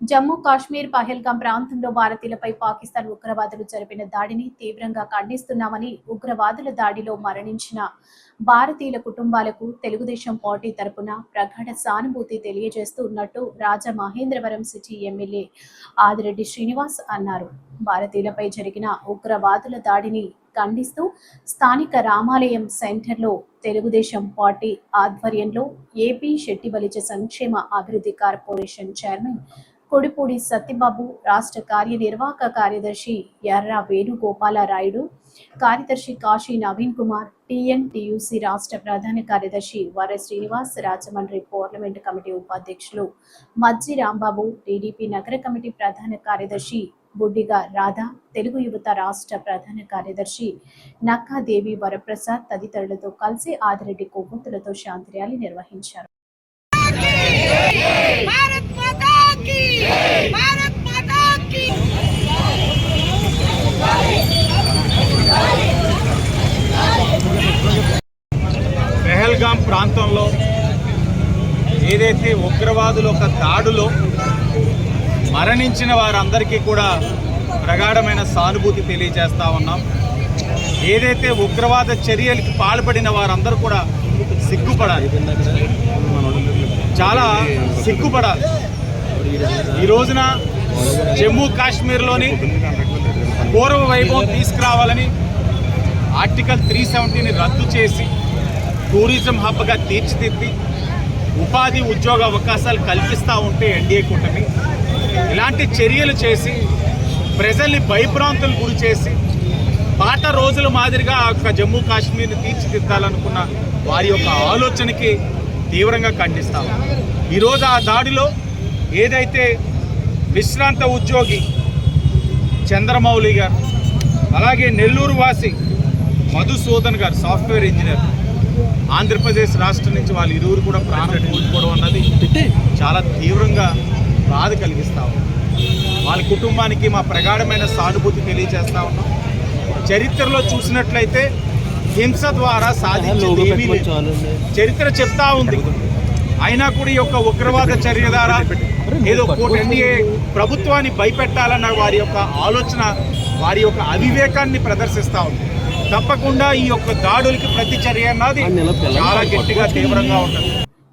జమ్మూ కాశ్మీర్ పహల్గాం ప్రాంతంలో భారతీయులపై పాకిస్తాన్ ఉగ్రవాదులు జరిపిన దాడిని తీవ్రంగా ఖండిస్తున్నామని ఉగ్రవాదుల దాడిలో మరణించిన భారతీయుల కుటుంబాలకు తెలుగుదేశం పార్టీ తరపున ప్రగాఢ సానుభూతి తెలియజేస్తున్నట్టు రాజమహేంద్రవరం సిటీ ఎమ్మెల్యే ఆదిరెడ్డి శ్రీనివాస్ అన్నారు. భారతీయులపై జరిగిన ఉగ్రవాదుల దాడిని ఖండిస్తూ స్థానిక రామాలయం సెంటర్లో తెలుగుదేశం పార్టీ ఆధ్వర్యంలో ఏపీ శెట్టిబలిజ సంక్షేమ అభివృద్ధి కార్పొరేషన్ చైర్మన్ కొడిపూడి సత్యబాబు, రాష్ట్ర కార్యనిర్వాహక కార్యదర్శి ఎర్ర వేణుగోపాలరాయుడు, కార్యదర్శి కాశీ నవీన్ కుమార్, టీఎన్టీయూసీ రాష్ట్ర ప్రధాన కార్యదర్శి వర శ్రీనివాస్, రాజమండ్రి పార్లమెంటు కమిటీ ఉపాధ్యక్షులు మజ్జి రాంబాబు, టీడీపీ నగర కమిటీ ప్రధాన కార్యదర్శి బుడ్డిగా రాధా, తెలుగు యువత రాష్ట్ర ప్రధాన కార్యదర్శి నక్కాదేవి వరప్రసాద్ తదితరులతో కలిసి ఆదిరెడ్డి కొవ్వొత్తులతో శాంతి ర్యాలీ నిర్వహించారు. పహల్గాం ప్రాంతంలో ఏదైతే ఉగ్రవాదుల ఒక దాడిలో మరణించిన వారందరికీ కూడా ప్రగాఢమైన సానుభూతి తెలియజేస్తా ఉన్నాం. ఏదైతే ఉగ్రవాద చర్యలకి పాల్పడిన వారందరూ కూడా సిగ్గుపడాలి, చాలా సిగ్గుపడాలి. ఈ రోజున జమ్మూ కాశ్మీర్లోని పూర్వ వైభవం తీసుకురావాలని ఆర్టికల్ 370ని రద్దు చేసి టూరిజం హబ్గా తీర్చిదిద్ది ఉపాధి ఉద్యోగ అవకాశాలు కల్పిస్తూ ఉంటే ఎన్డీఏ కూటమి ఇలాంటి చర్యలు చేసి ప్రజల్ని భయభ్రాంతులు గురి చేసి పాత రోజుల మాదిరిగా ఆ జమ్మూ కాశ్మీర్ని తీర్చిదిద్దాలనుకున్న వారి యొక్క ఆలోచనకి తీవ్రంగా ఖండిస్తాము. ఈరోజు ఆ దాడిలో ఏదైతే విశ్రాంత ఉద్యోగి చంద్రమౌళి గారు, అలాగే నెల్లూరు వాసి మధుసూదన్ గారు సాఫ్ట్వేర్ ఇంజనీర్, ఆంధ్రప్రదేశ్ రాష్ట్రం నుంచి వాళ్ళు ఇరువురు కూడా ప్రాణం కోల్పోవడం అన్నది చాలా తీవ్రంగా బాధ కలిగిస్తా ఉన్నాం. వాళ్ళ కుటుంబానికి మా ప్రగాఢమైన సానుభూతి తెలియజేస్తా ఉన్నాం. చరిత్రలో చూసినట్లయితే హింస ద్వారా సాధించేది ఏమీ లేదు, చరిత్ర చెప్తా ఉంది. అయినా కూడా ఈ యొక్క ఉగ్రవాద చర్య ద్వారా ఏదో ఎన్డీఏ ప్రభుత్వాన్ని భయపెట్టాలన్న వారి యొక్క ఆలోచన, వారి యొక్క అవివేకాన్ని ప్రదర్శిస్తూ ఉంది. తప్పకుండా ఈ యొక్క దాడులకి ప్రతి చర్య అన్నది చాలా గట్టిగా తీవ్రంగా ఉంటుంది.